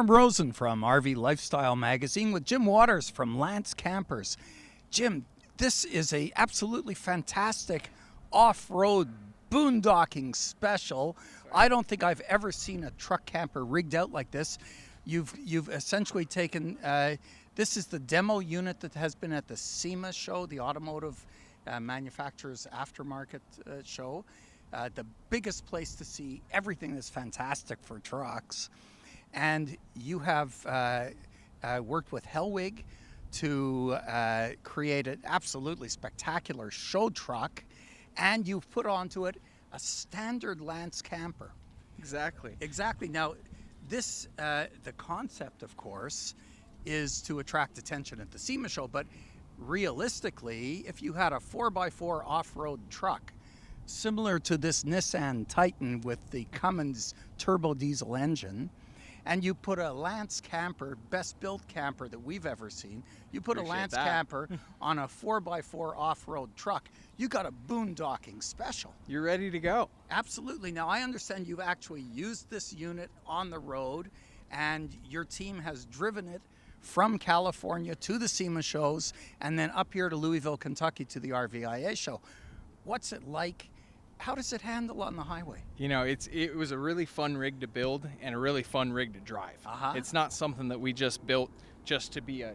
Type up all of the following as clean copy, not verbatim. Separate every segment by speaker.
Speaker 1: Norm Rosen from RV Lifestyle Magazine with Jim Waters from Lance Campers. Jim, this is a absolutely fantastic off-road boondocking special. I don't think I've ever seen a truck camper rigged out like this. You've essentially taken, this is the demo unit that has been at the SEMA show, the Automotive Manufacturers Aftermarket show. The biggest place to see everything that's fantastic for trucks. And you have worked with Hellwig to create an absolutely spectacular show truck, and you've put onto it a standard Lance camper. Exactly. Now, this, the concept, of course, is to attract attention at the SEMA show, but realistically, if you had a 4x4 off-road truck, similar to this Nissan Titan with the Cummins Turbo Diesel engine, and you put a Lance camper, best built camper that we've ever seen, you put a Lance camper on a 4x4 off-road truck, you got a boondocking special.
Speaker 2: You're ready to go.
Speaker 1: Absolutely. Now, I understand you've actually used this unit on the road, and your team has driven it from California to the SEMA shows, and then up here to Louisville, Kentucky to the RVIA show. What's it like? How does it handle on the highway?
Speaker 2: You know, it was a really fun rig to build and a really fun rig to drive. It's not something that we just built just to be a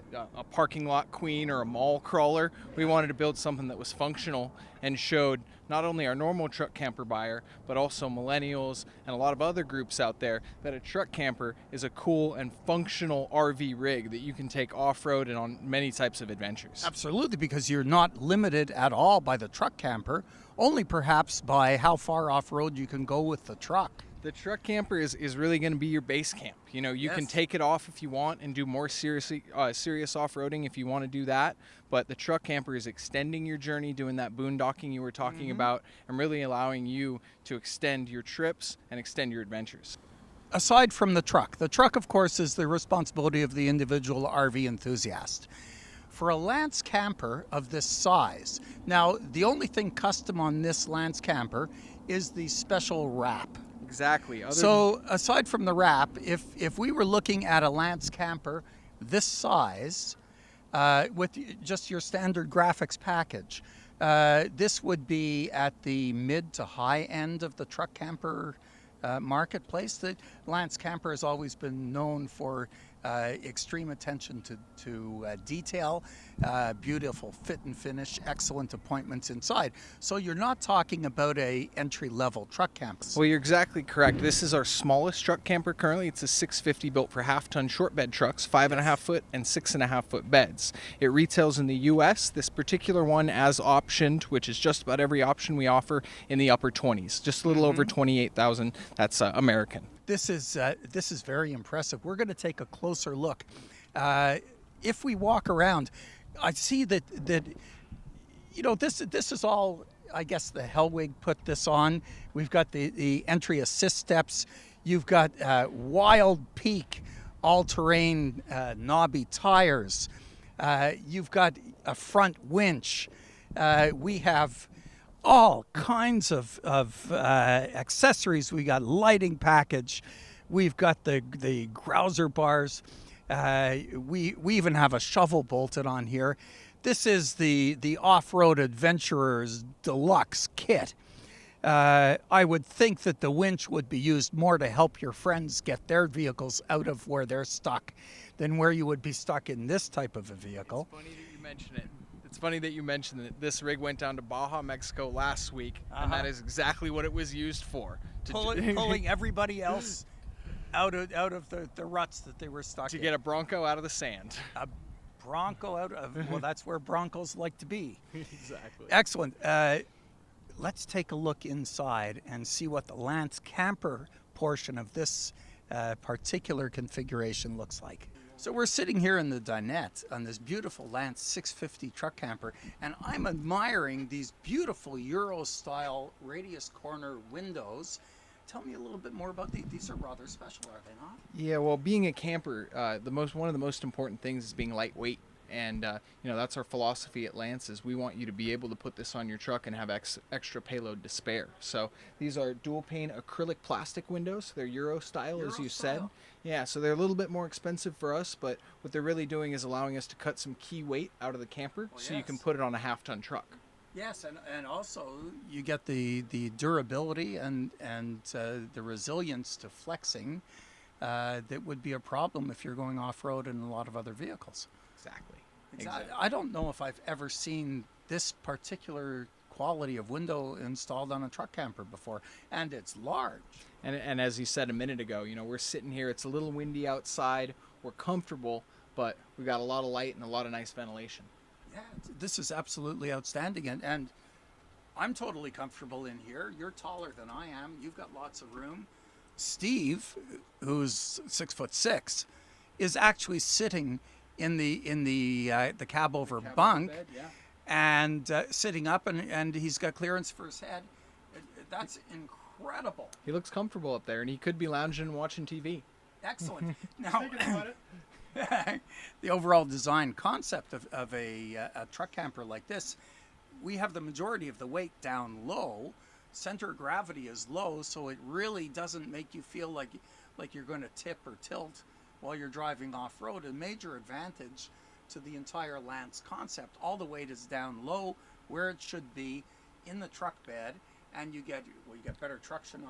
Speaker 2: parking lot queen or a mall crawler. We wanted to build something that was functional and showed not only our normal truck camper buyer, but also millennials and a lot of other groups out there that a truck camper is a cool and functional RV rig that you can take off-road and on many types of adventures.
Speaker 1: Absolutely, because you're not limited at all by the truck camper, only perhaps by how far off-road you can go with the truck.
Speaker 2: The truck camper is really going to be your base camp. You know, you can take it off if you want and do more serious off-roading if you want to do that. But the truck camper is extending your journey, doing that boondocking you were talking about, and really allowing you to extend your trips and extend your adventures.
Speaker 1: Aside from the truck, of course, is the responsibility of the individual RV enthusiast. For a Lance camper of this size, now the only thing custom on this Lance camper is the special wrap.
Speaker 2: Exactly.
Speaker 1: So aside from the wrap, if we were looking at a Lance camper this size, with just your standard graphics package, this would be at the mid to high end of the truck camper marketplace. The Lance camper has always been known for extreme attention to detail, beautiful fit and finish, excellent appointments inside. So you're not talking about a entry-level truck camper.
Speaker 2: Well, you're exactly correct. This is our smallest truck camper currently. It's a 650 built for half-ton short bed trucks, 5.5 foot and 6.5 foot beds. It retails in the U.S. This particular one as optioned, which is just about every option we offer, in the upper 20s, just a little over 28,000. That's American.
Speaker 1: This is very impressive. We're going to take a closer look. If we walk around, I see that you know, this is all, I guess, the Hellwig put this on. We've got the entry assist steps. You've got Wild Peak all-terrain knobby tires. You've got a front winch. We have all kinds of accessories. We got lighting package. We've got the grouser bars. We even have a shovel bolted on here. This is the Off-Road Adventurers Deluxe kit. I would think that the winch would be used more to help your friends get their vehicles out of where they're stuck than where you would be stuck in this type of a vehicle.
Speaker 2: It's funny that you mention it. It's funny that you mentioned that this rig went down to Baja, Mexico last week, and that is exactly what it was used for.
Speaker 1: Pulling everybody else out of the ruts that they were stuck in.
Speaker 2: To get a Bronco out of the sand.
Speaker 1: A Bronco out of, well, that's where Broncos like to be.
Speaker 2: Exactly.
Speaker 1: Excellent. Let's take a look inside and see what the Lance camper portion of this particular configuration looks like. So we're sitting here in the dinette on this beautiful Lance 650 truck camper, and I'm admiring these beautiful Euro-style radius corner windows. Tell me a little bit more about these. These are rather special, are they not?
Speaker 2: Yeah, well, being a camper, one of the most important things is being lightweight. And you know, that's our philosophy at Lance, is we want you to be able to put this on your truck and have extra payload to spare. So these are dual pane acrylic plastic windows. They're Euro style, as you said. Yeah, so they're a little bit more expensive for us, but what they're really doing is allowing us to cut some key weight out of the camper, so you can put it on a half-ton truck.
Speaker 1: Yes, and also you get the durability and the resilience to flexing that would be a problem if you're going off-road in a lot of other vehicles.
Speaker 2: Exactly.
Speaker 1: I don't know if I've ever seen this particular quality of window installed on a truck camper before, and it's large.
Speaker 2: And as you said a minute ago, you know, we're sitting here, it's a little windy outside, we're comfortable, but we got a lot of light and a lot of nice ventilation.
Speaker 1: Yeah, this is absolutely outstanding, and I'm totally comfortable in here. You're taller than I am. You've got lots of room. Steve, who's 6'6", is actually sitting in the cab over bunk,
Speaker 2: bed, yeah.
Speaker 1: and sitting up, and he's got clearance for his head. That's incredible.
Speaker 2: He looks comfortable up there, and he could be lounging and watching TV.
Speaker 1: Excellent. Now, the overall design concept of a truck camper like this, we have the majority of the weight down low. Center of gravity is low, so it really doesn't make you feel like you're going to tip or tilt while you're driving off-road. A major advantage to the entire Lance concept. All the weight is down low, where it should be, in the truck bed, and you get better traction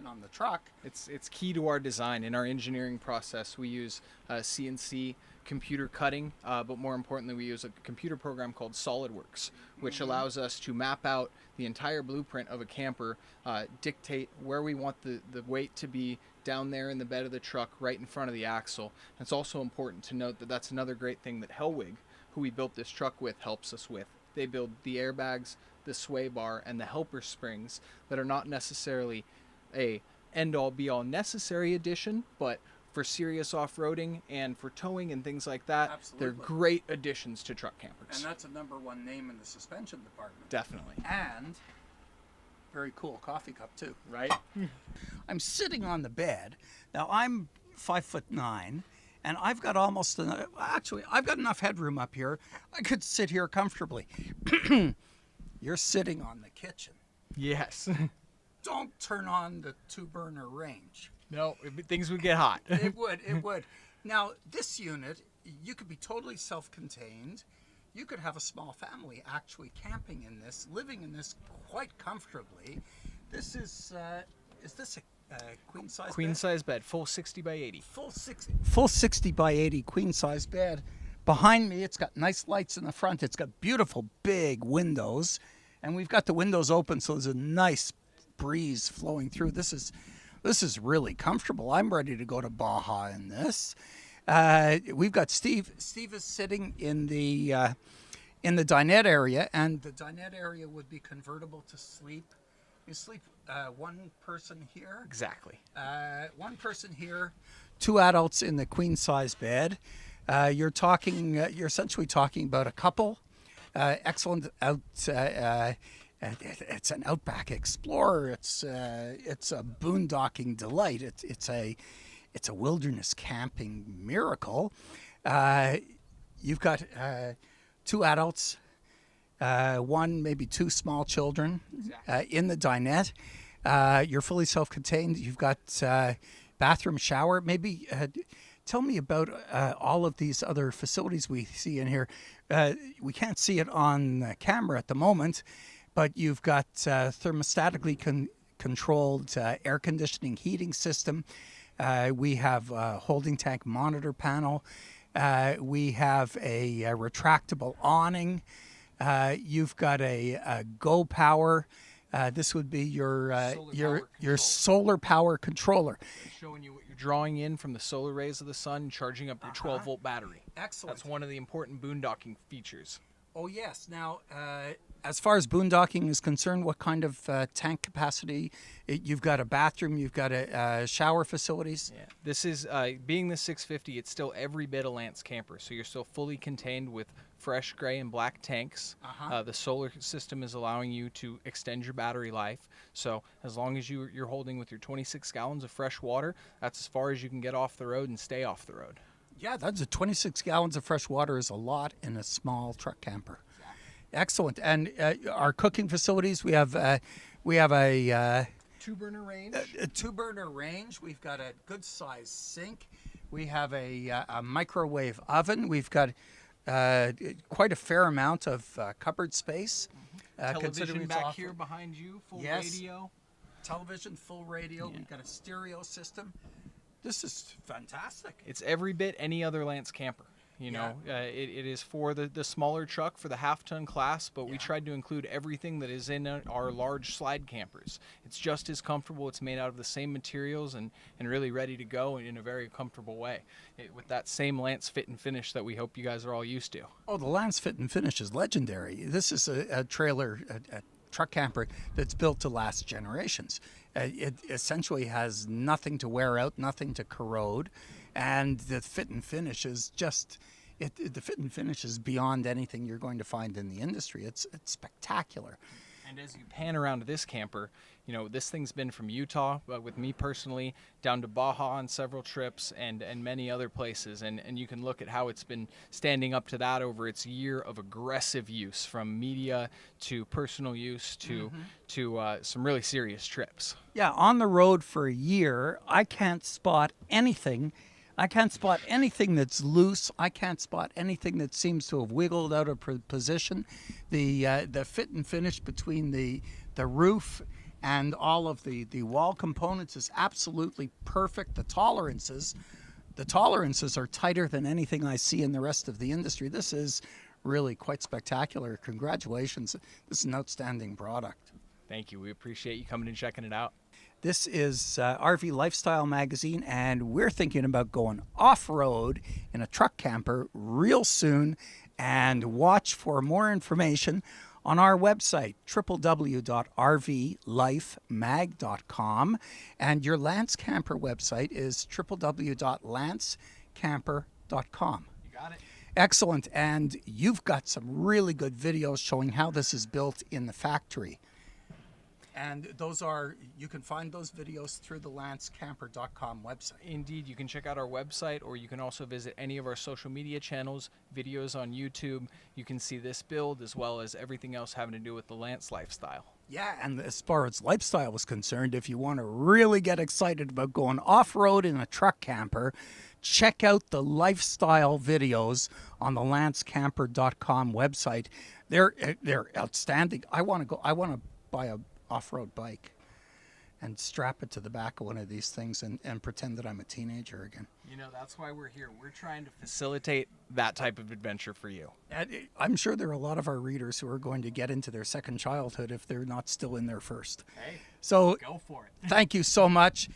Speaker 1: on the truck.
Speaker 2: It's key to our design. In our engineering process, we use CNC computer cutting, but more importantly, we use a computer program called SolidWorks, which allows us to map out the entire blueprint of a camper, dictate where we want the weight to be down there in the bed of the truck, right in front of the axle. And it's also important to note that that's another great thing that Hellwig, who we built this truck with, helps us with. They build the airbags, the sway bar, and the helper springs that are not necessarily a end-all be-all necessary addition, but for serious off-roading and for towing and things like that,
Speaker 1: Absolutely.
Speaker 2: They're great additions to truck campers.
Speaker 1: And that's a #1 name in the suspension department.
Speaker 2: Definitely.
Speaker 1: And very cool coffee cup too.
Speaker 2: Right?
Speaker 1: I'm sitting on the bed. Now I'm 5'9", and I've got I've got enough headroom up here. I could sit here comfortably. You're sitting on the kitchen.
Speaker 2: Yes.
Speaker 1: Don't turn on the 2-burner range.
Speaker 2: No, things would get hot.
Speaker 1: It would. Now, this unit, you could be totally self-contained. You could have a small family actually camping in this, living in this quite comfortably. This is this a queen size bed?
Speaker 2: Queen size bed, full 60 by 80.
Speaker 1: Full 60 by 80 queen size bed. Behind me, it's got nice lights in the front. It's got beautiful big windows, and we've got the windows open, so there's a nice breeze flowing through. This is really comfortable. I'm ready to go to Baja in this. We've got Steve. Steve is sitting in the dinette area, and the dinette area would be convertible to sleep. You sleep one person here.
Speaker 2: Exactly.
Speaker 1: One person here, 2 adults in the queen size bed. You're essentially talking about a couple. Excellent it's an Outback Explorer. It's a boondocking delight. It's a wilderness camping miracle. You've got 2 adults, one, maybe 2 small children in the dinette. You're fully self-contained. You've got bathroom, shower. Maybe tell me about all of these other facilities we see in here. We can't see it on camera at the moment, but you've got thermostatically controlled air conditioning heating system. We have a holding tank monitor panel. We have a retractable awning. You've got a Go Power. This would be your solar power controller.
Speaker 2: Showing you what you're drawing in from the solar rays of the sun, charging up your 12-volt battery.
Speaker 1: Excellent.
Speaker 2: That's one of the important boondocking features.
Speaker 1: Oh yes. Now, as far as boondocking is concerned, what kind of tank capacity? You've got a bathroom. You've got a shower facilities.
Speaker 2: Yeah. This is being the 650. It's still every bit a Lance camper, so you're still fully contained with fresh gray and black tanks. The solar system is allowing you to extend your battery life. So as long as you're holding with your 26 gallons of fresh water, that's as far as you can get off the road and stay off the road.
Speaker 1: Yeah, that's 26 gallons of fresh water is a lot in a small truck camper. Excellent. And our cooking facilities, we have a
Speaker 2: 2-burner range.
Speaker 1: A 2-burner range. We've got a good sized sink. We have a microwave oven. We've got quite a fair amount of cupboard space.
Speaker 2: Television back here behind you, full radio.
Speaker 1: Television, full radio. We've got a stereo system. This is fantastic.
Speaker 2: It's every bit any other Lance camper. You know, it is for the smaller truck, for the half-ton class, but we tried to include everything that is in our large slide campers. It's just as comfortable. It's made out of the same materials and really ready to go in a very comfortable way, with that same Lance fit and finish that we hope you guys are all used to.
Speaker 1: Oh, the Lance fit and finish is legendary. This is a trailer, a truck camper that's built to last generations. It essentially has nothing to wear out, nothing to corrode, and the fit and finish is just the fit and finish is beyond anything you're going to find in the industry. It's spectacular.
Speaker 2: And as you pan around this camper, you know, this thing's been from Utah, with me personally, down to Baja on several trips and many other places. And you can look at how it's been standing up to that over its year of aggressive use, from media to personal use to some really serious trips.
Speaker 1: Yeah, on the road for a year, I can't spot anything. I can't spot anything that's loose. I can't spot anything that seems to have wiggled out of position. The fit and finish between the roof and all of the wall components is absolutely perfect. The tolerances are tighter than anything I see in the rest of the industry. This is really quite spectacular. Congratulations. This is an outstanding product.
Speaker 2: Thank you. We appreciate you coming and checking it out.
Speaker 1: This is RV Lifestyle Magazine, and we're thinking about going off-road in a truck camper real soon. And watch for more information on our website, www.rvlifemag.com. And your Lance Camper website is www.lancecamper.com.
Speaker 2: You got it.
Speaker 1: Excellent. And you've got some really good videos showing how this is built in the factory. And you can find those videos through the lancecamper.com website.
Speaker 2: Indeed, you can check out our website, or you can also visit any of our social media channels, videos on YouTube. You can see this build as well as everything else having to do with the Lance lifestyle.
Speaker 1: Yeah, and as far as lifestyle is concerned, if you want to really get excited about going off-road in a truck camper, check out the lifestyle videos on the lancecamper.com website. They're outstanding. I want to buy a off-road bike and strap it to the back of one of these things and pretend that I'm a teenager again.
Speaker 2: You know, that's why we're here. We're trying to facilitate that type of adventure for you.
Speaker 1: And I'm sure there are a lot of our readers who are going to get into their second childhood if they're not still in their first.
Speaker 2: Hey,
Speaker 1: so
Speaker 2: go for it.
Speaker 1: Thank you so much.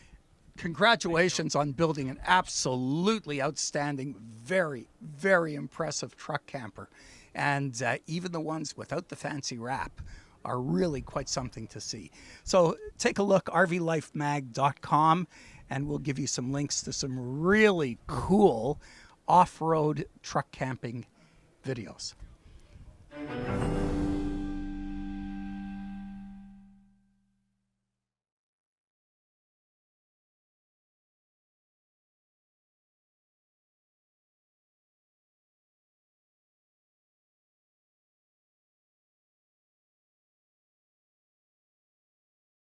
Speaker 1: Congratulations on building an absolutely outstanding, very, very impressive truck camper. And even the ones without the fancy wrap are really quite something to see. So take a look, rvlifemag.com, and we'll give you some links to some really cool off-road truck camping videos.